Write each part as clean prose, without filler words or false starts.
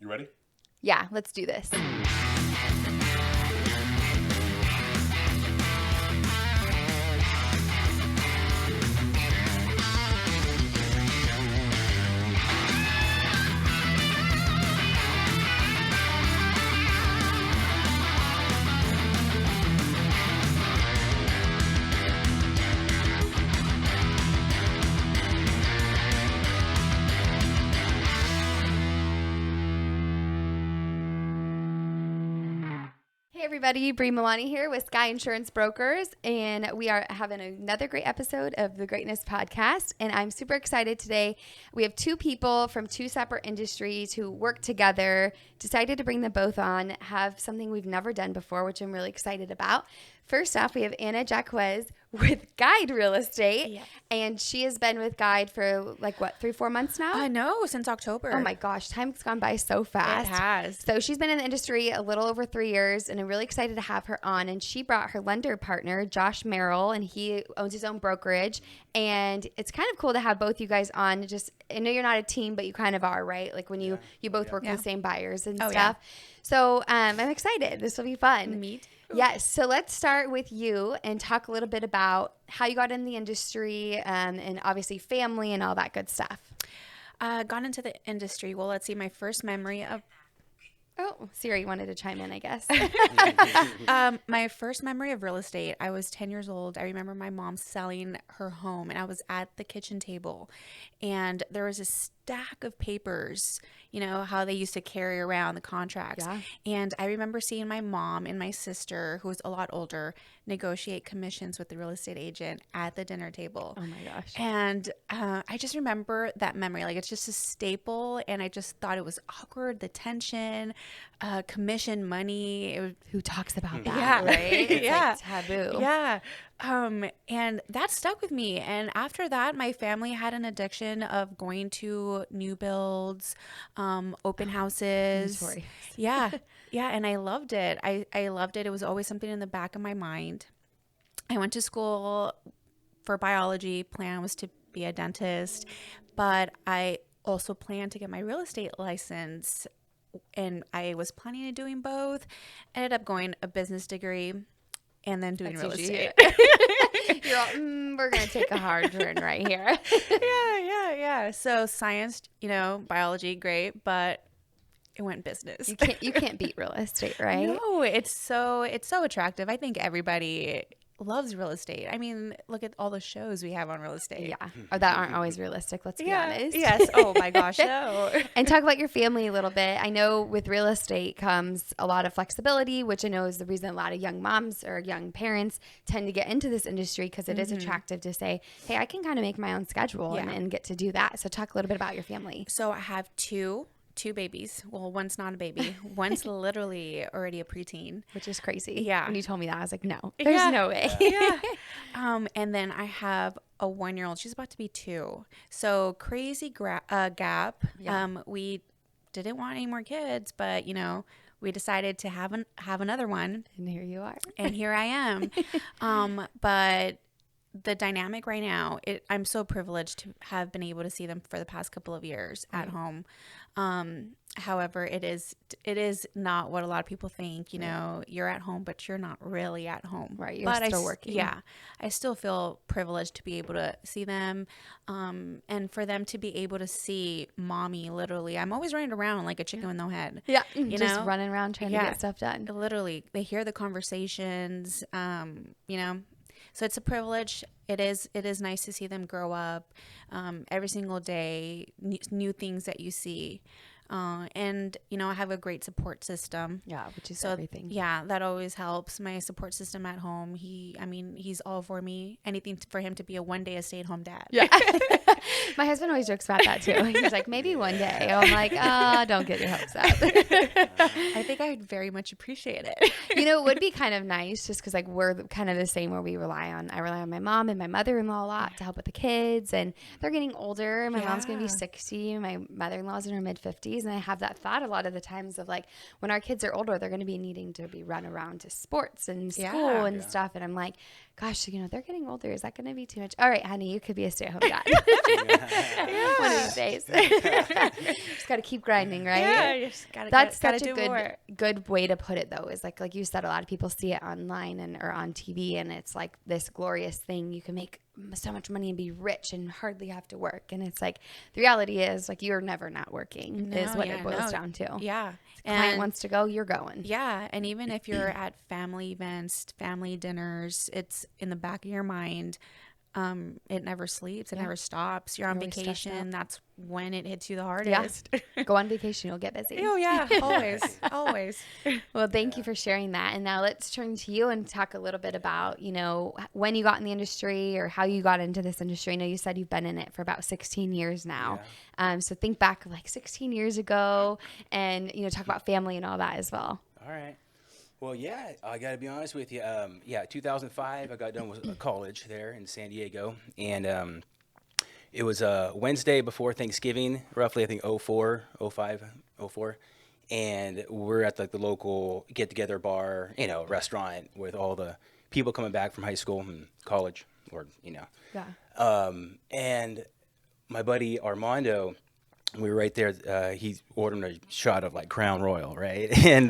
You ready? Yeah, let's do this. Hey everybody, Bree Milani here with Sky Insurance Brokers, and we are having another great episode of the Greatness Podcast, and I'm super excited today. We have two people from two separate industries who work together, decided to bring them both on, have something we've never done before, which I'm really excited about. First off, we have Anna Jacquez with Guide Real Estate, and she has been with Guide for 3-4 months now? I know, since October. Oh my gosh, time's gone by so fast. It has. So she's been in the industry a little over 3 years, and I'm really excited to have her on. And she brought her lender partner, Josh Merrill, and he owns his own brokerage. And it's kind of cool to have both you guys on. Just, I know you're not a team, but you kind of are, right? Like when you both work with the same buyers and stuff. Yeah. So I'm excited. This will be fun. Me too. Yes. So let's start with you and talk a little bit about how you got in the industry and obviously family and all that good stuff. Got into the industry. Well, let's see. My first memory of... Oh, Siri wanted to chime in, I guess. My first memory of real estate, I was 10 years old. I remember my mom selling her home, and I was at the kitchen table, and there was a stack of papers, you know, how they used to carry around the contracts. Yeah. And I remember seeing my mom and my sister, who was a lot older, negotiate commissions with the real estate agent at the dinner table. Oh my gosh. And I just remember that memory. Like, it's just a staple, and I just thought it was awkward, the tension, commission money. Who talks about that, yeah. Right? It's yeah. like taboo. Yeah. And that stuck with me. And after that, my family had an addiction of going to new builds, open houses. Notorious. Yeah. Yeah. And I loved it. I loved it. It was always something in the back of my mind. I went to school for biology. Plan was to be a dentist, but I also planned to get my real estate license, and I was planning on doing both. Ended up going a business degree and then doing real estate. You're all, we're going to take a hard turn right here. Yeah. So science, biology, great, but it went business. You can't beat real estate, right? No, it's so attractive. I think everybody loves real estate. I mean, look at all the shows we have on real estate. Yeah. Or that aren't always realistic, let's be honest. Yes. Oh my gosh, no. And talk about your family a little bit. I know with real estate comes a lot of flexibility, which I know is the reason a lot of young moms or young parents tend to get into this industry, because it is attractive to say, hey, I can kind of make my own schedule and get to do that. So talk a little bit about your family. So I have two babies. Well, one's not a baby. One's literally already a preteen. Which is crazy. Yeah. When you told me that, I was like, no, there's no way. Yeah. And then I have a 1-year-old. She's about to be 2. So crazy gap. Yeah. We didn't want any more kids, but, we decided to have another one. And here you are. And here I am. But the dynamic right now, I'm so privileged to have been able to see them for the past couple of years at home. However, it is not what a lot of people think. You're at home, but you're not really at home. Right. You're still working. Yeah. I still feel privileged to be able to see them, and for them to be able to see mommy. Literally, I'm always running around like a chicken with no head. Yeah. Just running around trying to get stuff done. Literally, they hear the conversations. So it's a privilege. It is nice to see them grow up every single day, new things that you see. And, I have a great support system. Yeah, which is everything. Yeah, that always helps. My support system at home, he's all for me. Anything for him to be a one-day stay-at-home dad. Yeah. My husband always jokes about that, too. He's like, maybe one day. I'm like, don't get your hopes up. I think I would very much appreciate it. It would be kind of nice just because, we're kind of the same where I rely on my mom and my mother-in-law a lot to help with the kids. And they're getting older. My mom's going to be 60. My mother-in-law's in her mid-50s. And I have that thought a lot of the times of when our kids are older, they're going to be needing to be run around to sports and school and stuff. And I'm like, gosh, they're getting older. Is that going to be too much? All right, honey, you could be a stay-at-home dad. One of these days. Just got to keep grinding, right? Yeah, you just That's gotta such do a more. good way to put it, though, is like you said, a lot of people see it online or on TV, and it's like this glorious thing. You can make so much money and be rich and hardly have to work. And it's like, the reality is, like, you're never not working is what it boils down to. Yeah. If the client wants to go, you're going. Yeah. And even if you're at family events, family dinners, it's in the back of your mind. It never sleeps. It never stops. You're on vacation. That's when it hits you the hardest. Yeah. Go on vacation. You'll get busy. Oh, yeah. Always. Always. Well, thank you for sharing that. And now let's turn to you and talk a little bit about, when you got in the industry or how you got into this industry. I know you said you've been in it for about 16 years now. Yeah. So think back like 16 years ago and, talk about family and all that as well. All right. Well, yeah, I got to be honest with you. 2005, I got done with college there in San Diego. And it was Wednesday before Thanksgiving, roughly, I think, 05, 04. And we're at the local get-together bar, restaurant with all the people coming back from high school and college Yeah. And my buddy Armando, we were right there. He ordered a shot of Crown Royal, right? And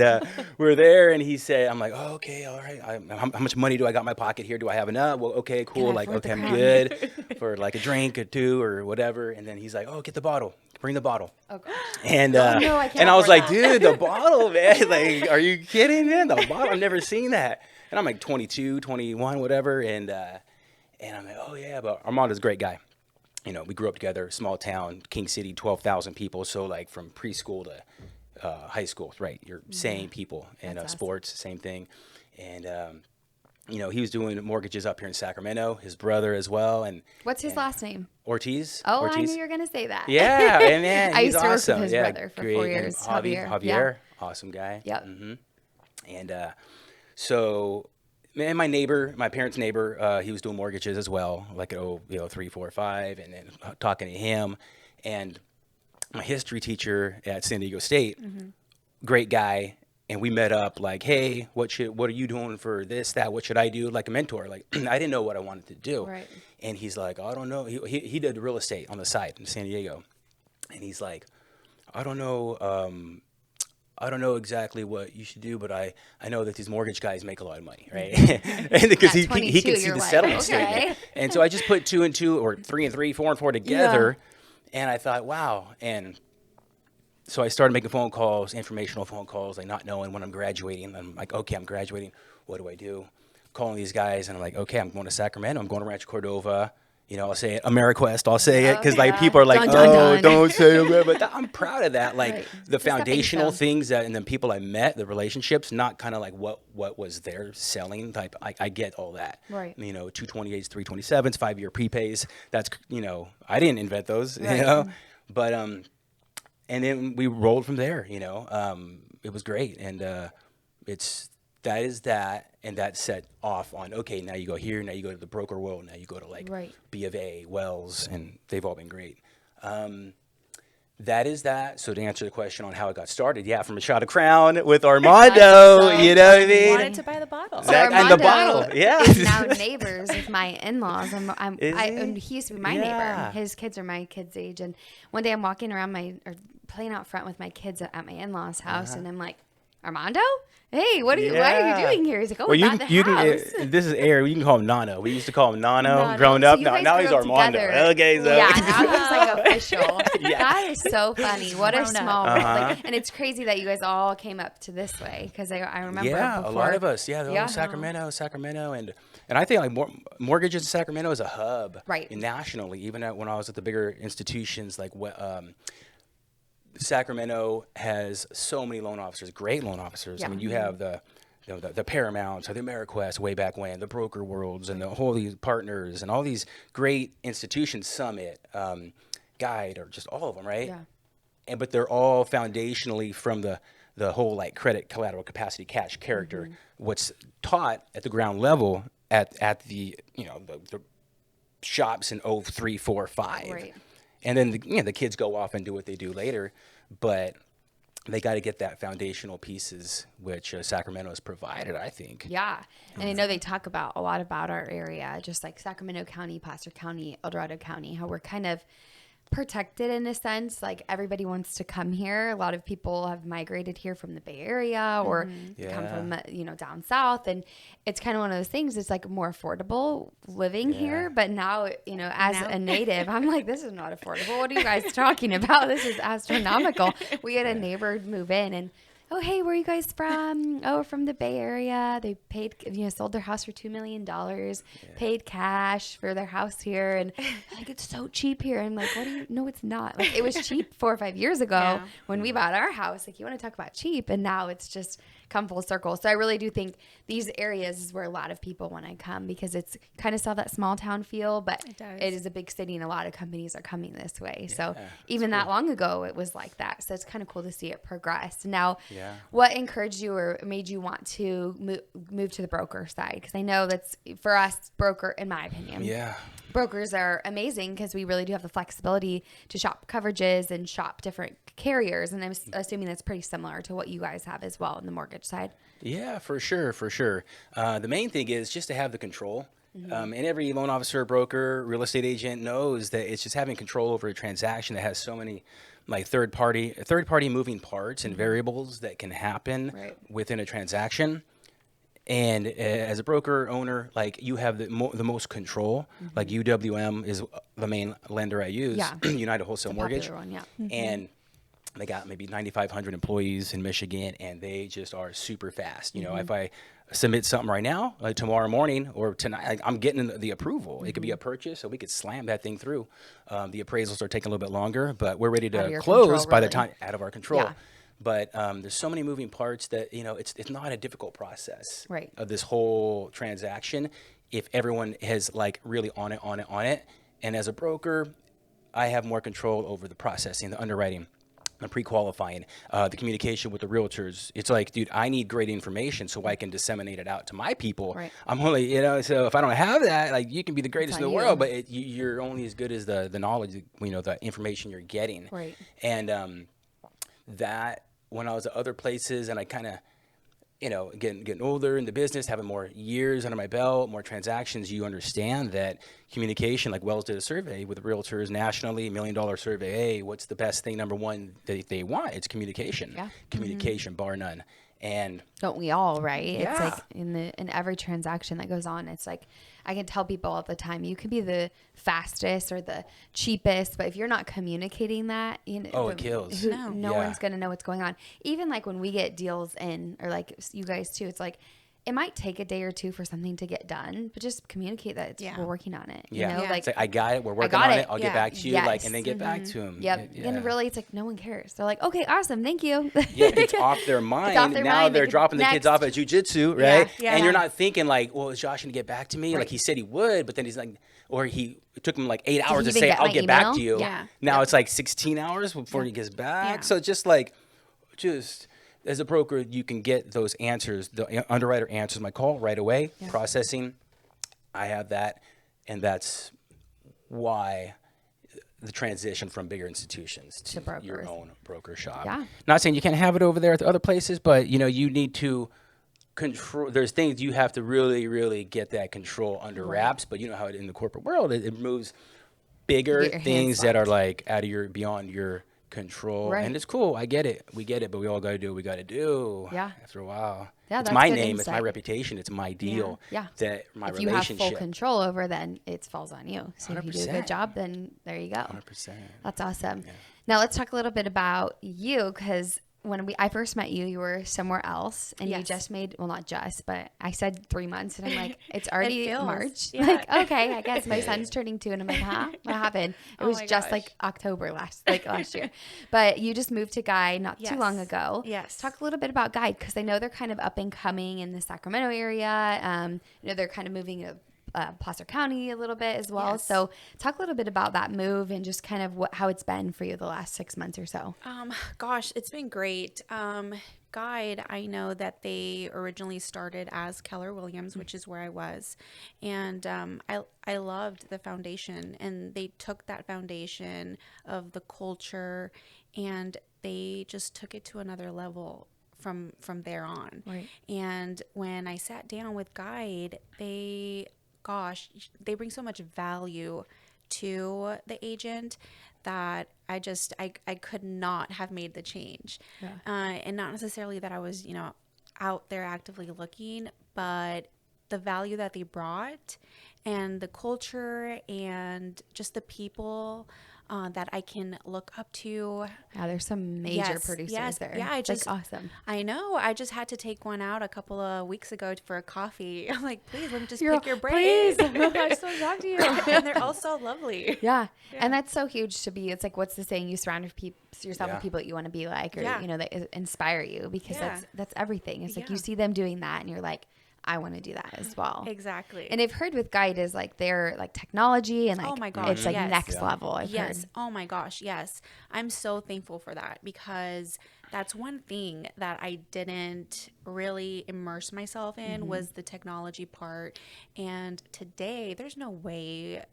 we were there, and he said, "I'm like, oh, okay, all right. How much money do I got in my pocket here? Do I have enough? Well, okay, cool. Okay, I'm good for a drink or two or whatever." And then he's like, "Oh, get the bottle. Bring the bottle." Okay. And I and I was like, "Dude, the bottle, man! Are you kidding, man? The bottle? I've never seen that." And I'm like 22, 21, whatever. And I'm like, "Oh yeah," but Armando's a great guy. We grew up together, small town, King City, 12,000 people. So from preschool to high school, right? You're same people. And sports, same thing. And, he was doing mortgages up here in Sacramento, his brother as well. And what's his last name? Ortiz. Oh, Ortiz. I knew you were going to say that. Yeah, and man, I he's used to awesome. work with his brother for 4 years, Javier, awesome guy. Yep. Mm-hmm. And so... And my parents' neighbor, he was doing mortgages as well, at 3, 4, 5, and then talking to him. And my history teacher at San Diego State, great guy, and we met up hey, what are you doing for this, that? What should I do? Like a mentor. I didn't know what I wanted to do. Right. And he's like, I don't know. He did real estate on the side in San Diego. And he's like, I don't know exactly what you should do, but I know that these mortgage guys make a lot of money, right? And because he can see the settlement statement. And so I just put 2 and 2 or 3 and 3, 4 and 4 together. Yeah. And I thought, wow. And so I started making phone calls, informational phone calls, not knowing when I'm graduating. I'm like, okay, I'm graduating. What do I do? Calling these guys, and I'm like, okay, I'm going to Sacramento. I'm going to Rancho Cordova. I'll say it, AmeriQuest, I'll say it, because people are like, dun. Don't say it. But I'm proud of that. The foundational things and then people I met, the relationships, not kind of what was their selling type. I get all that. Right. 228s, 327s, 5-year prepays. That's, I didn't invent those, But, and then we rolled from there, it was great. And that is that. And that set off on, okay, now you go here, now you go to the broker world, now you go to B of A, Wells, and they've all been great. That is that. So to answer the question on how it got started, from a shot of Crown with Armando, you know what I mean? Wanted to buy the bottle. So Armando and the bottle, is now neighbors with my in-laws. And he used to be my neighbor. His kids are my kids' age. And one day I'm walking around or playing out front with my kids at my in-laws' house, and I'm like, Armando? Hey, why are you doing here? He's like, well, you can, this is Air. You can call him Nano. We used to call him Nano growing up. Now he's Armando. Together. Okay, so. Yeah, now he's official. That is so funny. What a small world. And it's crazy that you guys all came up to this way, because I remember before. A lot of us. Sacramento. And I think mortgages in Sacramento is a hub. Right. Nationally, even when I was at the bigger institutions Sacramento has so many loan officers, great loan officers. I mean, you have the Paramounts or the AmeriQuest way back when, the broker worlds and the whole these partners and all these great institutions, Summit, Guide, or just all of them, right? Yeah. But they're all foundationally from the whole credit, collateral, capacity, cash, character. What's taught at the ground level at the the shops in 03, 4, 5. Right. And then the kids go off and do what they do later. But they got to get that foundational pieces, which Sacramento has provided, I think. Yeah. And I know they talk about a lot about our area, just like Sacramento County, Placer County, El Dorado County, how we're kind of protected in a sense. Like everybody wants to come here. A lot of people have migrated here from the Bay Area or come from, down south. And it's kind of one of those things. It's like more affordable living here. But now, as a native, I'm like, this is not affordable. What are you guys talking about? This is astronomical. We had a neighbor move in and, oh, hey, where are you guys from? Oh, from the Bay Area. They paid, sold their house for $2 million, paid cash for their house here. And like, it's so cheap here. I'm like, what do you, no, it's not. Like, it was cheap 4 or 5 years ago when we bought our house. Like, you want to talk about cheap. And now it's just come full circle. So I really do think these areas is where a lot of people want to come because it's kind of still that small town feel, but it is a big city and a lot of companies are coming this way. Yeah, so even that long ago, it was like that. So it's kind of cool to see it progress. Now, what encouraged you or made you want to move to the broker side? Because I know that's for us, broker, in my opinion. Yeah. Brokers are amazing because we really do have the flexibility to shop coverages and shop different carriers. And I'm assuming that's pretty similar to what you guys have as well in the mortgage side. Yeah, for sure. The main thing is just to have the control. And every loan officer, broker, real estate agent knows that it's just having control over a transaction that has so many like third party moving parts and variables that can happen within a transaction. And as a broker owner, like you have the most control. Like UWM is the main lender I use, United Wholesale Mortgage. One, and they got maybe 9,500 employees in Michigan, and they just are super fast. You know, if I submit something right now, like tomorrow morning or tonight, like I'm getting the approval. It could be a purchase, so we could slam that thing through. The appraisals are taking a little bit longer, but we're ready to close by the time out of our control. Yeah. But there's so many moving parts that, it's not a difficult process of this whole transaction if everyone has like really on it. And as a broker, I have more control over the processing, the underwriting, the pre-qualifying, the communication with the realtors. It's like, dude, I need great information so I can disseminate it out to my people. Right. I'm only, so if I don't have that, like you can be the greatest in the world, but you're only as good as the knowledge, the information you're getting. Right. And that when I was at other places and I kind of, getting older in the business, having more years under my belt, more transactions, you understand that communication, like Wells did a survey with realtors nationally, $1 million survey. Hey, what's the best thing, number one, that they want? It's communication. Yeah. Communication, bar none. And don't we all, right? Yeah. It's like in every transaction that goes on, it's like I can tell people all the time, you can be the fastest or the cheapest, but if you're not communicating that, it kills. No one's going to know what's going on. Even like when we get deals in, or like you guys too, it's like it might take a day or two for something to get done, but just communicate that we're working on it. Yeah. Like, it's like I got it. We're working on it. I'll get back to you. Yes. And then get back to them. Yep. And really, it's like no one cares. They're like, okay, awesome. Thank you. Yeah. It's off their mind. Now they're dropping the kids off at jujitsu, right? Yeah. And you're not thinking like, well, is Josh going to get back to me? Right. Like he said he would, but then he's like, or it took him like 8 hours to say, I'll get back to you. Yeah. Now it's like 16 hours before he gets back. Yeah. So just as a broker, you can get those answers, the underwriter answers my call right away, processing. I have that, and that's why the transition from bigger institutions to your own broker shop. Yeah. Not saying you can't have it over there at the other places, but you need to control. There's things you have to really, really get that control under wraps. But you know how in the corporate world it moves bigger things that are like beyond your control, and it's cool. I get it. We get it, but we all got to do what we got to do. Yeah. After a while, it's my name, insight. It's my reputation, it's my deal. Yeah. That my if relationship. You have full control over, then it falls on you. So 100%. If you do a good job, then there you go. 100%. That's awesome. Yeah. Now let's talk a little bit about you, because when I first met you, you were somewhere else, and you just made, well, not just, but I said 3 months, and I'm like, it's already March. Yeah. Like, okay, I guess my son's turning 2, and I'm like, huh? What happened? It was just like October last year. But you just moved to Guide not too long ago. Yes. Talk a little bit about Guide, because I know they're kind of up and coming in the Sacramento area. They're kind of moving to Placer County a little bit as well. Yes. So talk a little bit about that move and just kind of how it's been for you the last 6 months or so. Gosh, it's been great. Guide, I know that they originally started as Keller Williams, which is where I was. And I loved the foundation, and they took that foundation of the culture and they just took it to another level from there on. Right. And when I sat down with Guide, they bring so much value to the agent that I could not have made the change. Yeah. And not necessarily that I was, out there actively looking, but the value that they brought and the culture and just the people that I can look up to. Yeah, there's some major producers there. Yeah, awesome. I know. I just had to take one out a couple of weeks ago for a coffee. I'm like, please, let me just pick your brain. Please, I just want to talk to you. And they're all so lovely. Yeah. And that's so huge to be. It's like, what's the saying? You surround yourself with people that you want to be like, or that inspire you, because that's everything. It's like you see them doing that, and you're like, I want to do that as well. Exactly. And I've heard with Guide is like their like technology and like, oh my gosh, it's like next level. I've heard. Oh my gosh. Yes. I'm so thankful for that, because that's one thing that I didn't really immerse myself in was the technology part. And today there's no way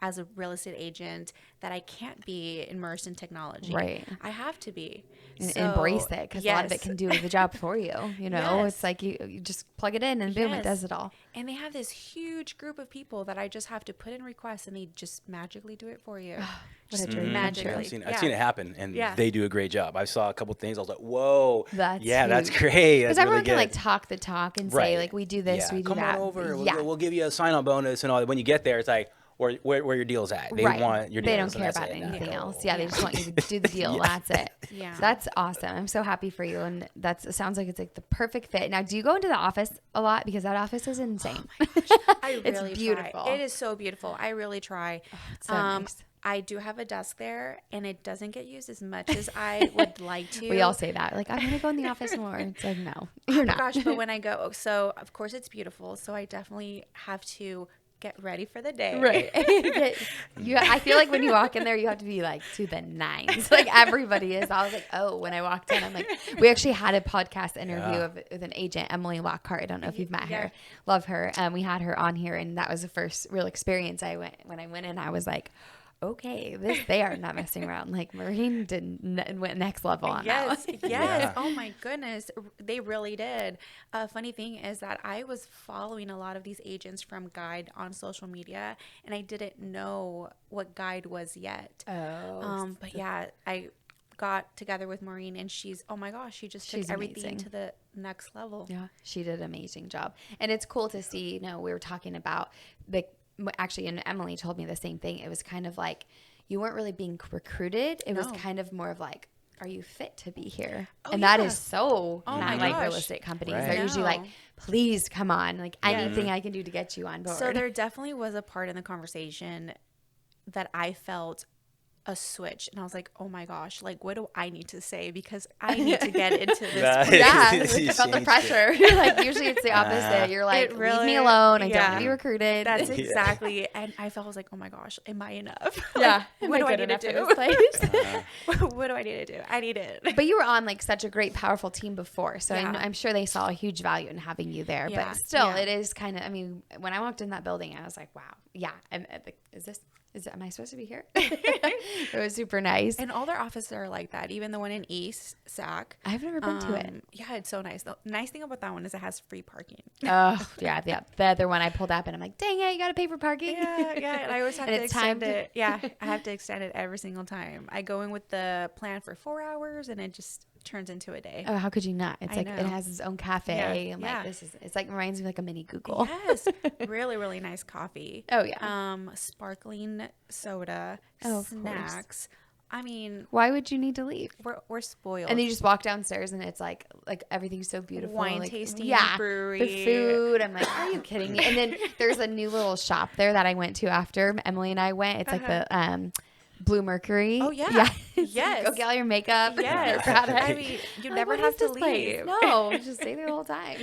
as a real estate agent that I can't be immersed in technology. Right. I have to be. And embrace it, because a lot of it can do the job for you. It's like you just plug it in and boom, it does it all. And they have this huge group of people that I just have to put in requests and they just magically do it for you. What a dream. Magically. I've seen it happen, and they do a great job. I saw a couple things. I was like, whoa, that's great. Because everyone can like talk the talk and say like, we do this, we do Come that. on over. We'll give you a sign-on bonus and all. When you get there, it's like, where your deal's at. They want your deal. They don't care about anything else. Yeah, they just want you to do the deal. That's it. Yeah. So that's awesome. I'm so happy for you. And it sounds like it's like the perfect fit. Now, do you go into the office a lot? Because that office is insane. Oh my gosh. I really It's beautiful. try. It is so beautiful. I really try. Oh, it's so nice. I do have a desk there, and it doesn't get used as much as I would like to. We all say that. Like, I'm going to go in the office more. It's like, no, you're not. Gosh, but when I go, so of course it's beautiful. So I definitely have to get ready for the day. Right. I feel like when you walk in there, you have to be like to the nines. Like everybody is. I was like, oh, when I walked in, I'm like, we actually had a podcast interview with an agent, Emily Lockhart. I don't know if you've met her. Love her. We had her on here, and that was the first real experience when I went in. I was like, okay, they are not messing around. Like Marine went next level on that one. Yes. Yeah. Oh my goodness. They really did. A funny thing is that I was following a lot of these agents from Guide on social media, and I didn't know what Guide was yet. But yeah, I got together with Maureen, and she's took everything to the next level. Yeah, she did an amazing job. And it's cool to see, we were talking about actually, and Emily told me the same thing. It was kind of like you weren't really being recruited. It was kind of more of like, are you fit to be here? And that is so not like real estate companies. Right. They're usually like, please come on. Like anything I can do to get you on board. So there definitely was a part in the conversation that I felt a switch, and I was like, oh my gosh, like what do I need to say, because I need to get into this. I felt the pressure. You're like, usually it's the opposite. You're like, leave me alone. I don't want to be recruited. That's exactly. And I felt, I was like, oh my gosh, am I enough? Yeah. What do I need to do? What do I need to do? I need it. But you were on like such a great, powerful team before, so I'm sure they saw a huge value in having you there. But still, it is kind of. I mean, when I walked in that building, I was like, wow, am I supposed to be here? It was super nice. And all their offices are like that. Even the one in East Sac. I've never been to it. Yeah, it's so nice. The nice thing about that one is it has free parking. Oh, yeah. The other one I pulled up and I'm like, dang it, you got to pay for parking. Yeah. And I always have to extend it. Yeah, I have to extend it every single time. I go in with the plan for 4 hours, and it just turns into a day. Oh, how could you not? It's like it has its own cafe. And like it's like reminds me like a mini Google. Yes. Really, really nice coffee. Oh yeah. Sparkling soda, snacks. I mean, why would you need to leave? We're spoiled. And then you just walk downstairs and it's like everything's so beautiful. Wine tasting, brewery. The food. I'm like, are you kidding me? And then there's a new little shop there that I went to after Emily and I went. It's like the Blue Mercury. Oh yeah. Yes. Go get all your makeup. Yes. I mean, you never have to leave. No, just stay there the whole time.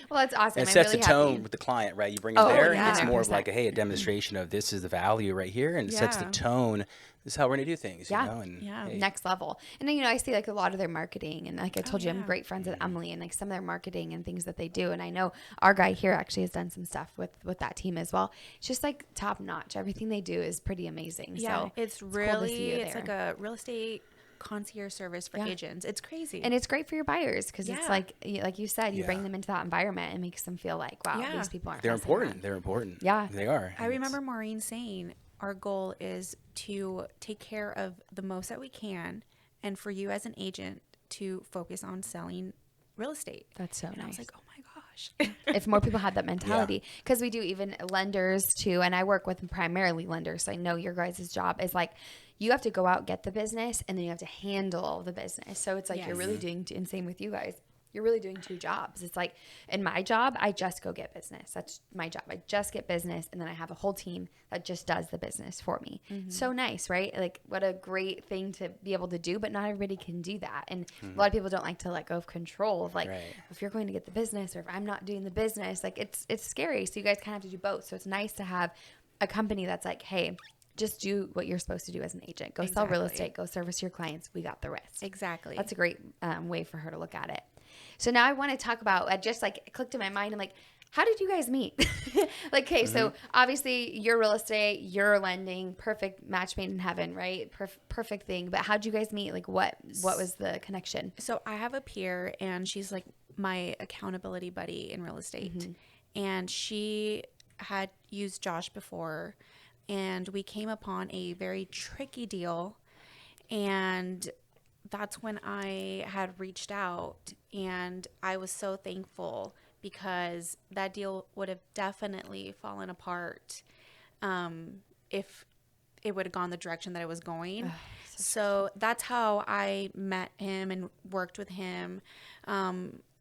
Well, that's awesome. And it sets the tone with the client, right? You bring it there, and it's more of like a demonstration of this is the value right here, and it sets the tone. This is how we're gonna do things, you know? And next level. And then I see like a lot of their marketing, and like I told you, I'm great friends with Emily, and like some of their marketing and things that they do. And I know our guy here actually has done some stuff with that team as well. It's just like top notch. Everything they do is pretty amazing. Yeah, so it's cool really to see you it's there. like a real estate concierge service for agents. It's crazy. And it's great for your buyers because it's like you said, you bring them into that environment and makes them feel like, wow, these people aren't. They're important. They're important. Yeah, they are. I remember Maureen saying our goal is to take care of the most that we can, and for you as an agent to focus on selling real estate. That's so nice. I was like, oh my gosh. If more people had that mentality, because we do even lenders too, and I work with primarily lenders, so I know your guys' job is like, you have to go out, get the business, and then you have to handle the business. So it's like you're really doing, and same with you guys, you're really doing two jobs. It's like in my job, I just go get business. That's my job. I just get business, and then I have a whole team that just does the business for me. So nice, right? Like what a great thing to be able to do, but not everybody can do that. And a lot of people don't like to let go of control of like, if you're going to get the business or if I'm not doing the business, like it's scary. So you guys kind of have to do both. So it's nice to have a company that's like, hey, just do what you're supposed to do as an agent. Go sell real estate. Go service your clients. We got the rest. Exactly. That's a great way for her to look at it. So now I want to talk about, just like it clicked in my mind. I'm like, how did you guys meet? Like, okay, so obviously you're real estate, you're lending, perfect match made in heaven, right? Perfect thing. But how'd you guys meet? Like what was the connection? So I have a peer and she's like my accountability buddy in real estate. And she had used Josh before, and we came upon a very tricky deal, and that's when I had reached out, and I was so thankful because that deal would have definitely fallen apart if it would have gone the direction that it was going. So that's how I met him and worked with him.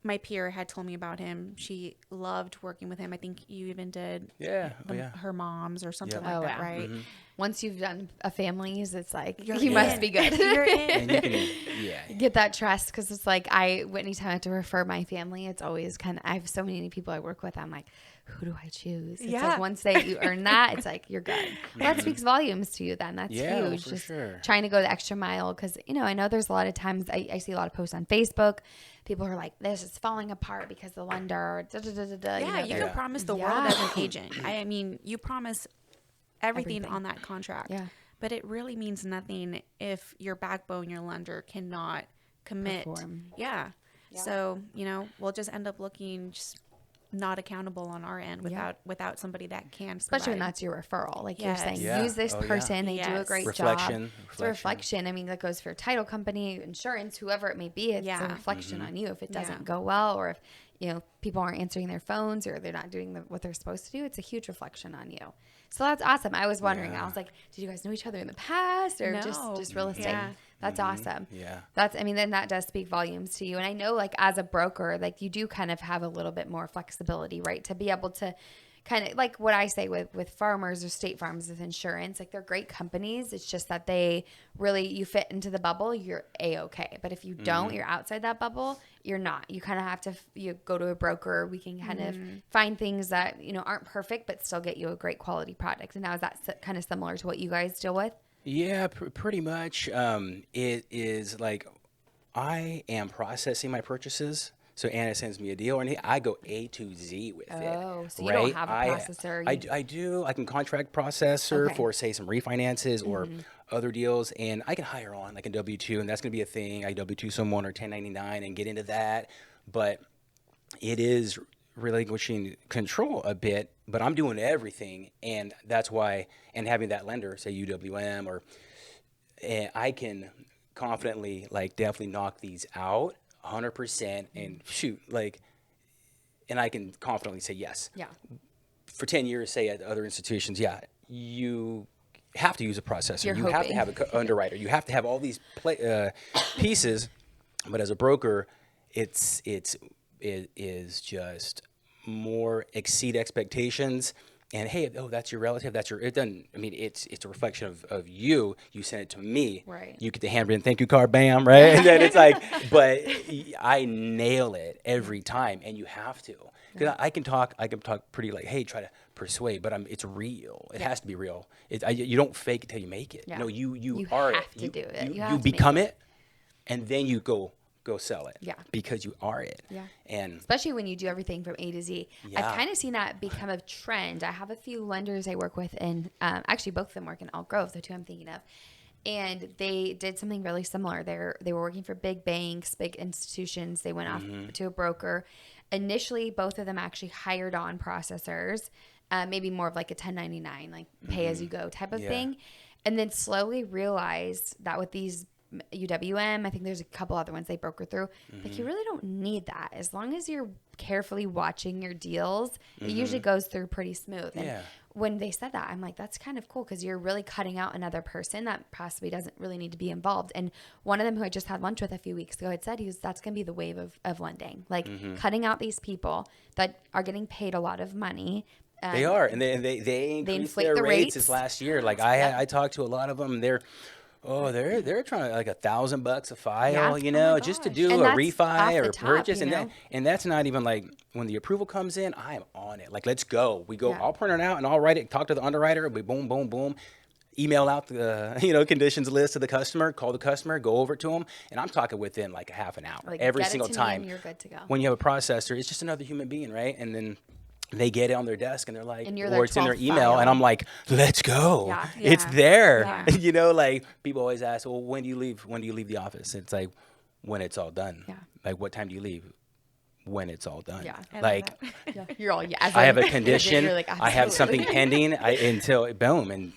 My peer had told me about him. She loved working with him. I think you even did her mom's or something like that, right? Once you've done a family's, it's like, you must be good. You're in. And you can, get that trust, because it's like anytime I have to refer my family, it's always kind of, I have so many people I work with, I'm like, who do I choose? It's like once you earn that, it's like, you're good. Well, that speaks volumes to you then. That's huge. For just sure. Trying to go the extra mile, because, I know there's a lot of times I see a lot of posts on Facebook. People are like, this is falling apart because the lender, Yeah, you can promise the world as an agent. I mean, you promise everything on that contract. Yeah. But it really means nothing if your backbone, your lender, cannot commit. Yeah. So, we'll just end up looking just not accountable on our end without somebody that can especially when that's your referral, like you're saying, use this person, they do a great job. It's a reflection. I mean, that goes for title company, insurance, whoever it may be. It's a reflection on you if it doesn't go well, or if people aren't answering their phones, or they're not doing what they're supposed to do. It's a huge reflection on you. So that's awesome. I was wondering, I was like, did you guys know each other in the past, or just real estate? That's awesome. Yeah. Then that does speak volumes to you. And I know, like, as a broker, like, you do kind of have a little bit more flexibility, right? To be able to kind of, like what I say with Farmers or State Farms with insurance, like, they're great companies. It's just that you fit into the bubble, you're A-okay. But if you don't, you're outside that bubble, you're not. You kind of have to, you go to a broker. We can kind of find things that, aren't perfect, but still get you a great quality product. And now is that kind of similar to what you guys deal with? Yeah, pretty much. It is like I am processing my purchases. So Anna sends me a deal, and I go A to Z with it. Oh, so you don't have a processor. I do. I can contract processor for, say, some refinances or other deals, and I can hire on like a W-2, and that's going to be a thing. I W-2 someone or 1099 and get into that. But it is relinquishing control a bit, but I'm doing everything, and that's why, and having that lender, say UWM, I can confidently, like, definitely knock these out 100% and shoot, like, and I can confidently say yes. Yeah. For 10 years, say at other institutions, you have to use a processor. You have to have an underwriter. You have to have all these pieces, but as a broker, it is just more exceed expectations. And hey, that's your relative. It doesn't. I mean, it's a reflection of you. You send it to me. Right. You get the handwritten thank you card, bam, right? And then it's like, but I nail it every time, and you have to. Because I can talk pretty, like, hey, try to persuade, but it's real. It has to be real. You don't fake it till you make it. Yeah. No, you are have it. To do it. You become it, and then you go sell it. Yeah. Because you are it. Yeah. And especially when you do everything from A to Z. Yeah. I've kind of seen that become a trend. I have a few lenders I work with, and actually both of them work in Elk Grove, the two I'm thinking of. And they did something really similar. They were working for big banks, big institutions. They went off to a broker. Initially, both of them actually hired on processors, maybe more of like a 1099, like pay as you go type of thing. And then slowly realized that with these UWM, I think there's a couple other ones they broker through, like you really don't need that. As long as you're carefully watching your deals, it usually goes through pretty smooth. And when they said that, I'm like, that's kind of cool because you're really cutting out another person that possibly doesn't really need to be involved. And one of them who I just had lunch with a few weeks ago had said that's going to be the wave of lending, like cutting out these people that are getting paid a lot they are, and they increased their rates this last year. Like I talked to a lot of them. They're trying to like $1,000 a file, just to do a refi or purchase, and that's not even like when the approval comes in. I am on it. Like, let's go. We go. I'll print it out and I'll write it. Talk to the underwriter. We boom, boom, boom. Email out the conditions list to the customer. Call the customer. Go over to them, and I'm talking within like a half an hour every single time. You're good to go. When you have a processor, it's just another human being, right? And then they get it on their desk and they're like, or it's in their email, and I'm like, let's go. It's there. Like people always ask, well, when do you leave? When do you leave the office? It's like, when it's all done. Like, what time do you leave? When it's all done. Like, you're all, I have a condition. Like, I have something pending until boom. And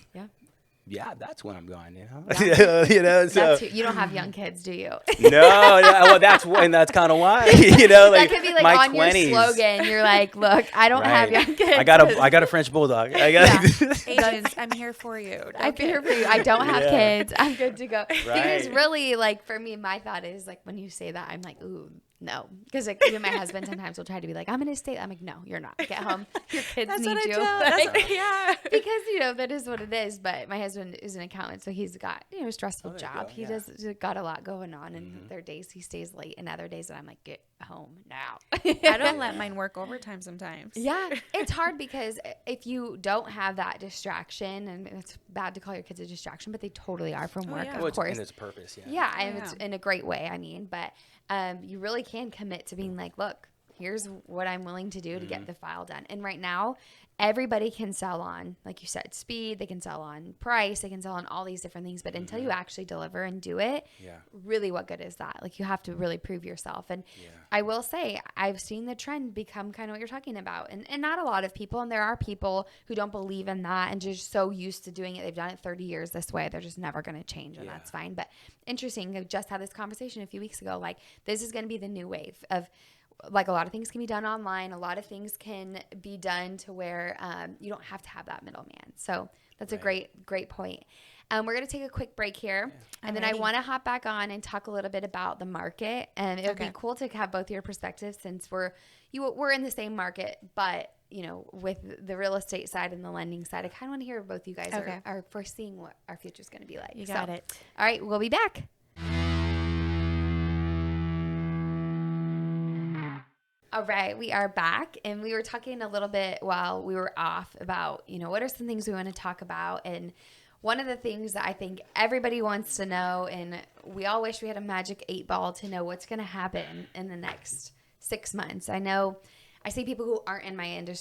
that's when I'm going, So you don't have young kids, do you? No, well, that's kind of why, like that could be like my on 20s. Your slogan. You're like, look, I don't have young kids. I got a French bulldog. Agents, I'm here for you. I'm here for you. I don't have kids. I'm good to go. Because really, like, for me, my thought is like, when you say that, I'm like, ooh, no, because like even my husband sometimes will try to be like, I'm gonna stay. I'm like, no, you're not. Get home. Your kids need you. Because that is what it is. But my husband is an accountant, so he's got a stressful job. He does got a lot going on, and there are days he stays late, and other days that I'm like, get home now. I don't let mine work overtime sometimes. Yeah, it's hard because if you don't have that distraction, and it's bad to call your kids a distraction, but they totally are from work, of course. And it's purpose. And it's in a great way. I mean, but. You really can commit to being like, look, here's what I'm willing to do to get the file done. And right now, everybody can sell on, like you said, speed. They can sell on price. They can sell on all these different things. But until you actually deliver and do it, really, what good is that? Like, you have to really prove yourself. And I will say, I've seen the trend become kind of what you're talking about. And not a lot of people. And there are people who don't believe in that and just so used to doing it. They've done it 30 years this way. They're just never going to change. And that's fine. But interesting. I just had this conversation a few weeks ago. Like, this is going to be the new wave of, like, a lot of things can be done online. A lot of things can be done to where you don't have to have that middleman. So that's a great point. We're going to take a quick break here. And then I want to hop back on and talk a little bit about the market. And it would be cool to have both your perspectives since we're in the same market, but with the real estate side and the lending side, I kind of want to hear what both you guys are foreseeing what our future is going to be like. You got it. All right, we'll be back. All right, we are back, and we were talking a little bit while we were off about, what are some things we want to talk about. And one of the things that I think everybody wants to know, and we all wish we had a magic 8 ball to know what's going to happen in the next 6 months. I know I see people who aren't in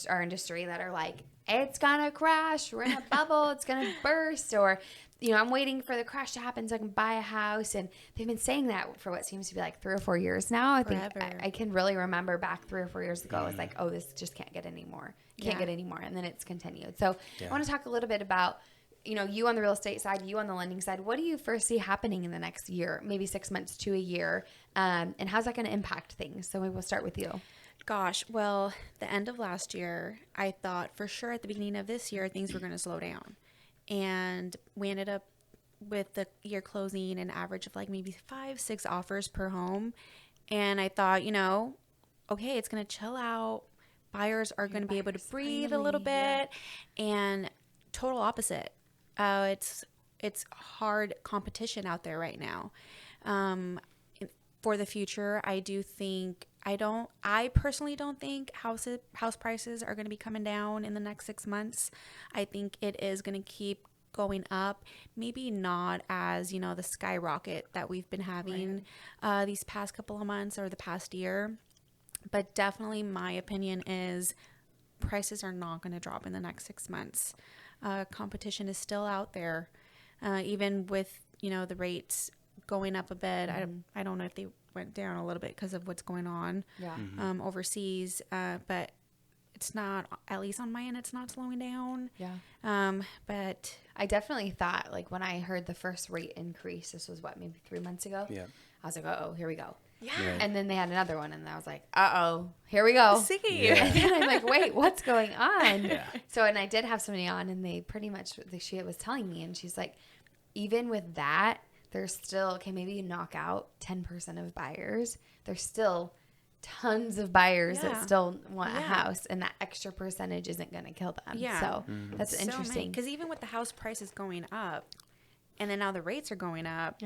our industry that are like, it's going to crash, we're in a bubble, it's going to burst, or I'm waiting for the crash to happen so I can buy a house. And they've been saying that for what seems to be like 3 or 4 years now. I think I can really remember back 3 or 4 years ago, it's like, oh, this just can't get any more. Get any more. And then it's continued. So I want to talk a little bit about, you on the real estate side, you on the lending side. What do you foresee happening in the next year, maybe 6 months to a year? And how's that going to impact things? So maybe we'll start with you. Gosh, well, the end of last year, I thought for sure at the beginning of this year, things were going to slow down. And we ended up with the year closing an average of like maybe 5-6 offers per home. And I thought, okay, it's going to chill out. Buyers are going to be able to breathe a little bit. And total opposite. It's hard competition out there right now. For the future, I personally don't think house prices are going to be coming down in the next 6 months. I think it is going to keep going up, maybe not as, the skyrocket that we've been having these past couple of months or the past year. But definitely my opinion is prices are not going to drop in the next 6 months. Competition is still out there. Even with the rates going up a bit. I don't know if they went down a little bit because of what's going on overseas, but it's not, at least on my end, it's not slowing down. But I definitely thought, like, when I heard the first rate increase, this was maybe 3 months ago. I was like, uh-oh, here we go. And then they had another one, and I was like, uh-oh, here we go. And then I'm like, wait, what's going on? So, and I did have somebody on, and they pretty much, she was telling me, and she's like, even with that, there's still, maybe you knock out 10% of buyers. There's still tons of buyers that still want a house, and that extra percentage isn't going to kill them. So that's interesting. Because even with the house prices going up, and then now the rates are going up,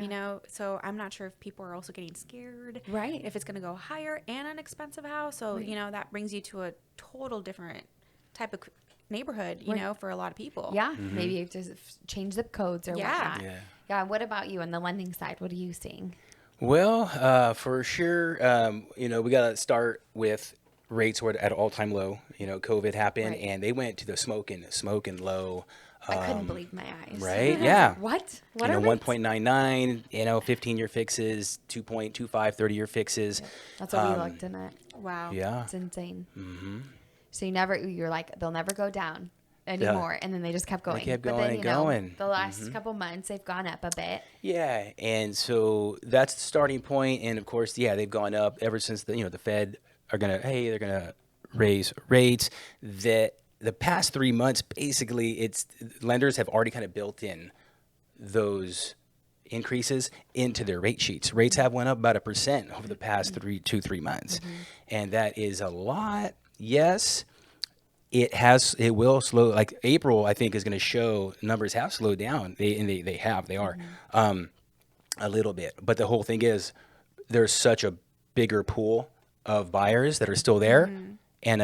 so I'm not sure if people are also getting scared. If it's going to go higher and an expensive house. So, that brings you to a total different type of neighborhood, for a lot of people. Maybe you have to change zip codes or whatnot. What about you on the lending side? What are you seeing? Well, for sure, we got to start with rates were at an all-time low. COVID happened, and they went to the smoking low. I couldn't believe my eyes. Right? Yeah. What are 1.99, 15-year fixes, 2.25, 30-year fixes. That's what we looked in at. Wow. Yeah. It's insane. So you're like, they'll never go down anymore. And then they just kept going. They kept going and going. The last couple months, they've gone up a bit. Yeah. And so that's the starting point. And of course, they've gone up ever since the Fed are they're going to raise rates. The past 3 months, basically, lenders have already kind of built in those increases into their rate sheets. Rates have went up about 1% over the past 3 months. And that is a lot. Yes, it will slow. Like April, I think, is going to show numbers have slowed down. They are a little bit. But the whole thing is there's such a bigger pool of buyers that are still there, and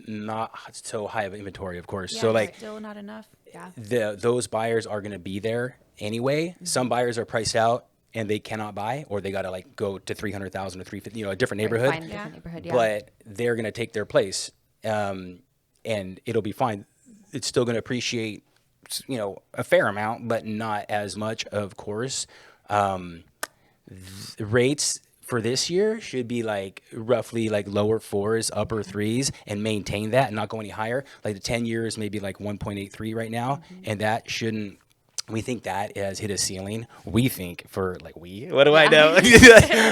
not so high of inventory, of course. So still not enough. Those buyers are going to be there anyway. Some buyers are priced out and they cannot buy, or they got to go to 300,000 or 350, a different neighborhood. Find a different neighborhood, But they're going to take their place, and it'll be fine. It's still going to appreciate, a fair amount, but not as much, of course. Rates for this year should be roughly lower 4s, upper 3s, and maintain that and not go any higher. Like the 10 years, maybe 1.83 right now, and that shouldn't. We think that has hit a ceiling. We think what do I know?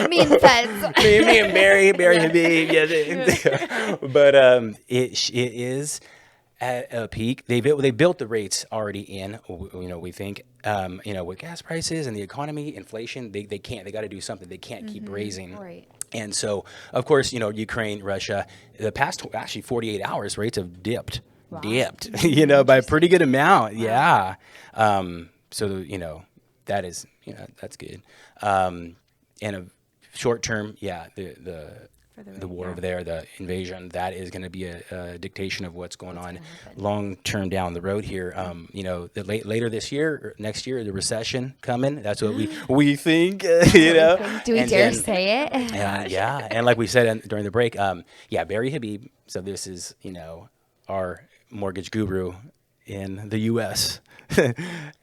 Me and Feds. me and Barry and me. Yeah. But it is at a peak. They built the rates already in. We think with gas prices and the economy, inflation, they can't. They got to do something. They can't keep raising. Right. And so, of course, Ukraine, Russia. The past 48 hours, rates have dipped. Wow. By a pretty good amount. Wow. Yeah. So, that is, that's good. And a short term, the war over there, the invasion, that is going to be a dictation of what's going on long term down the road here. Later this year, or next year, the recession coming. That's what we think, Do we dare say it? Yeah. And like we said during the break, Barry Habib. So this is, our mortgage guru in the U.S.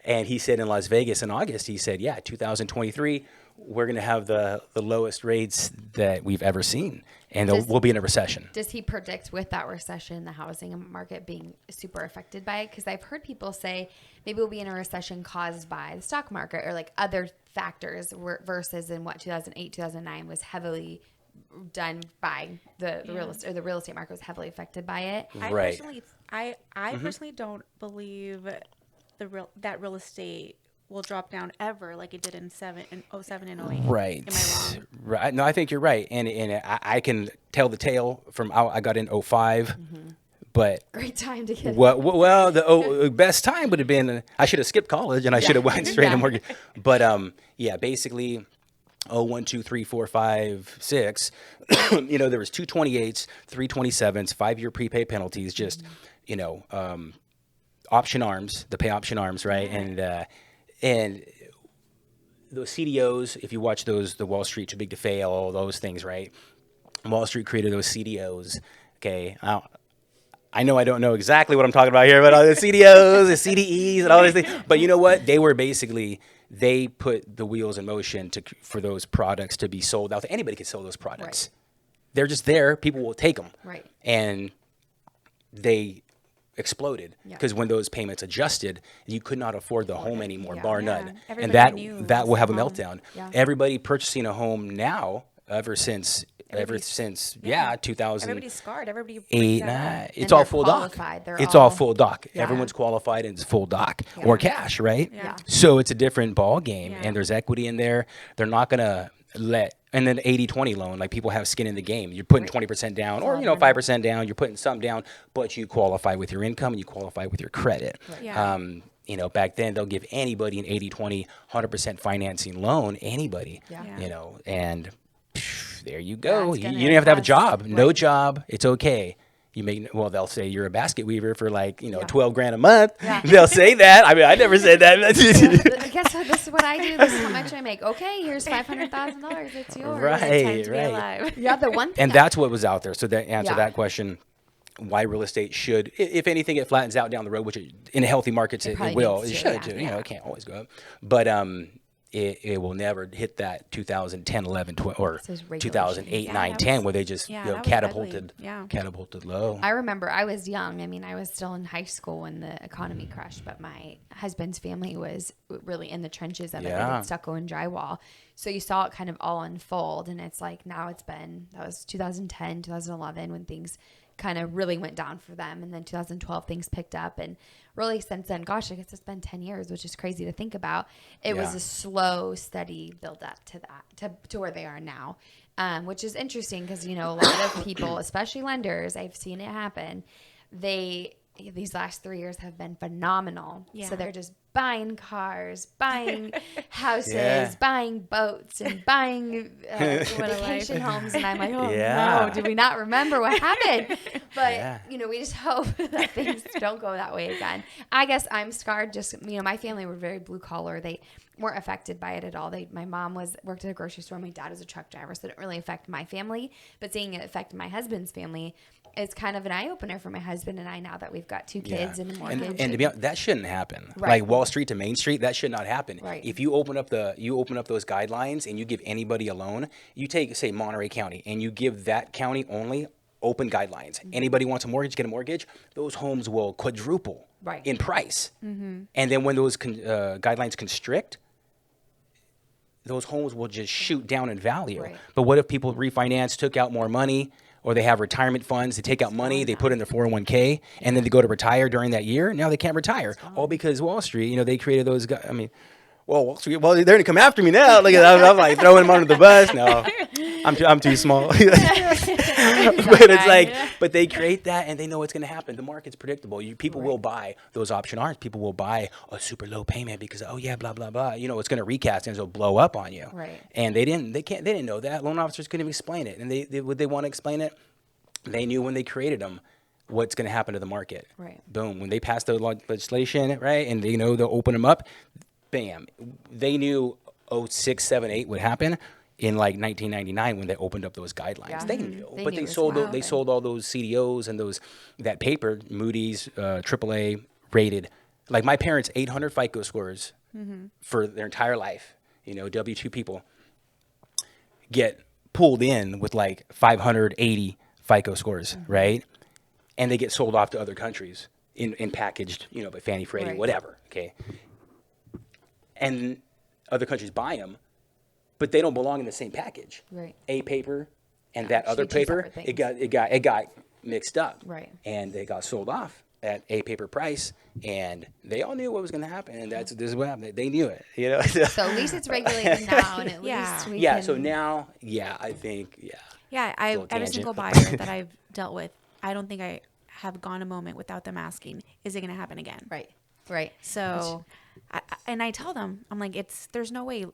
And he said in Las Vegas in August, he said, 2023, we're going to have the lowest rates that we've ever seen, and we'll be in a recession. Does he predict with that recession the housing market being super affected by it? Because I've heard people say maybe we'll be in a recession caused by the stock market or other factors versus in what 2008, 2009 was heavily done by the real estate, or the real estate market was heavily affected by it. I personally don't believe that real estate will drop down ever like it did in 07 and 08. Right. Am I wrong? Right. No, I think you're right. And I can tell the tale from I got in 05, but great time to get well, the best time would have been, I should have skipped college and I should have went straight to mortgage. But basically 1, 2, 3, 4, 5, 6, there was 228s, 327s, 5-year prepaid penalties, just, option arms, the pay option arms, right? And those CDOs, if you watch those, the Wall Street Too Big to Fail, all those things, right? Wall Street created those CDOs. Okay, I know I don't know exactly what I'm talking about here, but all the CDOs, the CDEs, and all these things. But you know what? They put the wheels in motion for those products to be sold out. Anybody can sell those products. Right. They're just there. People will take them. Right. And they exploded because when those payments adjusted, you could not afford the home anymore, bar none. Everybody and that will have a meltdown. Yeah. Everybody purchasing a home now, ever since 2000. Everybody's scarred. Everybody. It's all full doc. It's all full doc. Yeah. Everyone's qualified and it's full doc or cash, right? Yeah. So it's a different ball game, and there's equity in there. They're not gonna and then 80-20 loan, like people have skin in the game. You're putting 20% down, or 5% down. You're putting some down, but you qualify with your income and you qualify with your credit. Right. Yeah. Back then they'll give anybody an 80-20, 100% financing loan. Anybody. Yeah. And there you go. You don't have to have a job. Right. No job. It's okay. They'll say you're a basket weaver for $12,000 a month. Yeah. They'll say that. I mean, I never said that. Guess what? This is what I do. This is how much I make. Okay, here's $500,000. It's yours. Right. Yeah, the one thing. And that's what was out there. So that answer that question. Why real estate should, if anything, it flattens out down the road, which in healthy markets it will. It should. It can't always go up. But it will never hit that 2010, 11, 12, or 2008, 9, 10, where they just catapulted low. I remember I was young. I mean, I was still in high school when the economy crashed, but my husband's family was really in the trenches of it. They did stucco and drywall. So you saw it kind of all unfold. And it's like now that was 2010, 2011 when things kind of really went down for them. And then 2012 things picked up, and really since then, gosh, I guess it's been 10 years, which is crazy to think about. It was a slow, steady build up to that, to where they are now, which is interesting because, a lot of people, especially lenders, I've seen it happen. These last 3 years have been phenomenal. Yeah. So they're just buying cars, buying houses, buying boats, and buying vacation homes. And I'm like, no, did we not remember what happened? But, we just hope that things don't go that way again. I guess I'm scarred. Just, my family were very blue collar. They weren't affected by it at all. My mom worked at a grocery store. My dad was a truck driver, so it didn't really affect my family. But seeing it affect my husband's family, it's kind of an eye-opener for my husband and I now that we've got 2 kids and a mortgage. And to be honest, that shouldn't happen. Right. Like Wall Street to Main Street, that should not happen. Right. If you open up those guidelines and you give anybody a loan, you take, say, Monterey County, and you give that county only open guidelines. Mm-hmm. Anybody wants a mortgage, get a mortgage, those homes will quadruple in price. Mm-hmm. And then when those guidelines constrict, those homes will just shoot down in value. Right. But what if people refinance, took out more money, or they have retirement funds, they take out money, they put in their 401k, and then they go to retire during that year? Now they can't retire. All because Wall Street, they created those guys. I mean, Wall Street, they're going to come after me now. Look at that. I'm like throwing them under the bus. No, I'm too small. But it's like, but they create that and they know what's going to happen. The market's predictable. People will buy those option Rs. People will buy a super low payment because, blah, blah, blah. It's going to recast and it'll blow up on you. Right. And they didn't know that. Loan officers couldn't even explain it. And would they want to explain it? They knew when they created them what's going to happen to the market. Right. Boom. When they passed the legislation, right, and they'll open them up, bam. They knew 06, 7, 8 would happen in like 1999 when they opened up those guidelines. Yeah. They knew. But they sold all those CDOs and that paper, Moody's, AAA rated. Like my parents, 800 FICO scores for their entire life. W2 people get pulled in with like 580 FICO scores, right? And they get sold off to other countries in packaged, by Fannie Freddie, whatever, okay? And other countries buy them, but they don't belong in the same package. Right. A paper and that other paper, it got mixed up. Right. And they got sold off at a paper price, and they all knew what was going to happen, and this is what happened. They knew it, So at least it's regulated now, and at least we can... So now, I think, every single buyer that I've dealt with, I don't think I have gone a moment without them asking, is it going to happen again? Right. So, I tell them, I'm like, there's no way,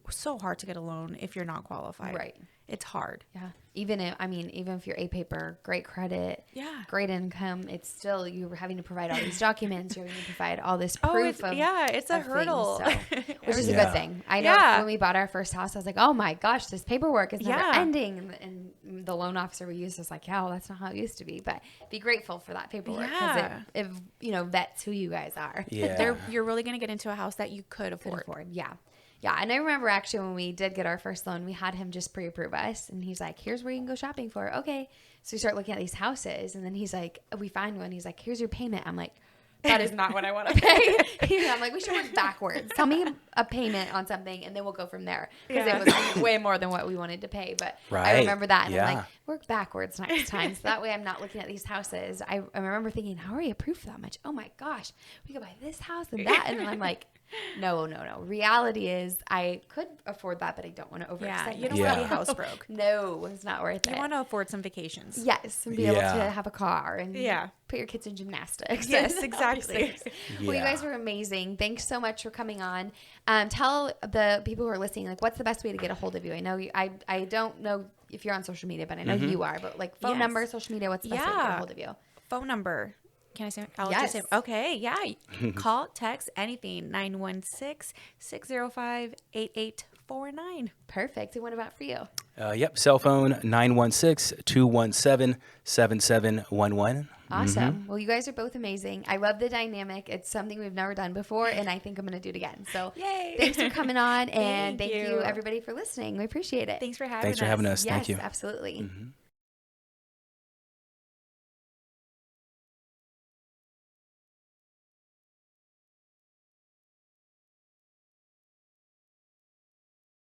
so hard to get a loan if you're not qualified. Right. It's hard. Yeah. Even if you're A paper, great credit, great income, it's still, you're having to provide all these documents. You're having to provide all this proof it's a hurdle. Things, so, which is a good thing. I know when we bought our first house, I was like, oh my gosh, this paperwork is never ending. And the loan officer we used was like, yeah, well, that's not how it used to be. But be grateful for that paperwork because it vets who you guys are. Yeah. You're really going to get into a house that you could afford. Yeah. Yeah, and I remember actually when we did get our first loan, we had him just pre-approve us, and he's like, here's where you can go shopping for. Okay. So we start looking at these houses, and then he's like, we find one. He's like, here's your payment. I'm like, that is not what I want to pay. I'm like, we should work backwards. Tell me a payment on something, and then we'll go from there. Because it was way more than what we wanted to pay. But I remember that, and I'm like, work backwards next time. So that way I'm not looking at these houses. I remember thinking, how are you approved for that much? Oh, my gosh. We could buy this house and that. And then I'm like, no. Reality is I could afford that, but I don't want to overextend. You don't want to be house broke. No, it's not worth it. You want to afford some vacations. Yes, and be able to have a car and put your kids in gymnastics. Yes, exactly. Well, you guys were amazing. Thanks so much for coming on. Tell the people who are listening, like, what's the best way to get a hold of you? I know I don't know if you're on social media, but I know you are. But like phone number, social media, what's the best way to get a hold of you? Phone number. Can I say? Just say, okay, yeah. Call, text, anything. 916-605-8849. Perfect. And what about for you? Cell phone 916-217-7711. Awesome. Well, you guys are both amazing. I love the dynamic. It's something we've never done before, and I think I'm going to do it again. So thanks for coming on, and thank you everybody for listening. We appreciate it. Thanks for having us. Thank you. Yes, absolutely.